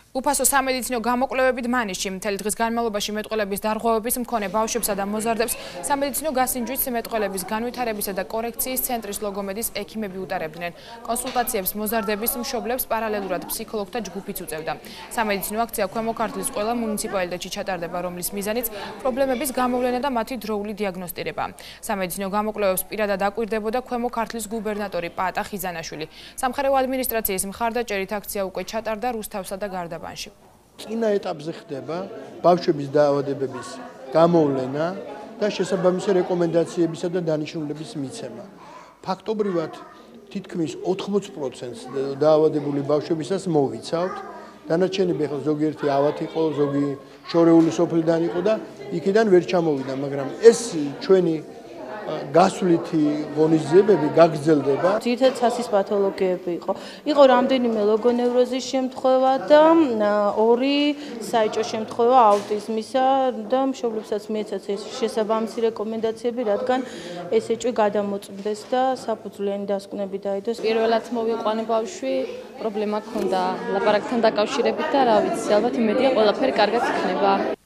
უფასო სამედიცინო გამოკვლევებით მანიში მთელი დღის განმავლობაში მეტყველების დარღვევების მქონე ბავშვებსა და მოზარდებს სამედიცინო გასინჯვის მეტყველების განვითარებისა და კორექციის ცენტრის ლოგომედის ექიმები უტარებდნენ. კონსულტაციებს მოზარდების მშობლებს პარალელურად ფსიქოლოგთა ჯგუფიც უწევდა. სამედიცინო აქცია ქვემო ქართლის ყველა მუნიციპალიტეტში ჩატარდება, რომლის მიზანიც პრობლემების გამოვლენა და მათი დროული დიაგნოსტირება. სამედიცინო გამოკვლევებს პირადად აკვირდებოდა ქვემო ქართლის გუბერნატორი პაატა ხიზანაშვილი. სამხარეო ადმინისტრაციის მხარდაჭერით აქცია უკვე ჩატარდა რუსთავსა და გარდაბანში. წინა ეტაპზე ხდება ბავშვების დაავადებების გამოვლენა და შესაბამისი რეკომენდაციებისა და დანიშნულების მიცემა. ფაქტობრივად თითქმის 80%-ს დაავადებული ბავშვებისას მოვიცავთ. დანარჩენები ახლა ზოგიერთი ავად იყო, ზოგი შორეული სოფლიდან იყო და იქიდან ვერ ჩამოვიდა, მაგრამ ეს ჩვენი გასვლითი ღონისძიებები გაგრძელდება. ძირითადად სასის პათოლოგიები იყო. იყო რამდენიმე ლოგონევროზის შემთხვევა და 2 საეჭვო შემთხვევა აუტიზმისა და მშობლებსაც მიეცათ ეს შესაბამისი რეკომენდაციები, რადგან ეს ეჭვი გადამოწმდეს და საფუძვლიანი დასკვნები დაიდოს. პირველად მოვიყვანე ბავშვი, პრობლემა ჰქონდა ლაპარაკთან დაკავშირებით და რა ვიცი, ალბათ იმედია ყველაფერი კარგად იქნება.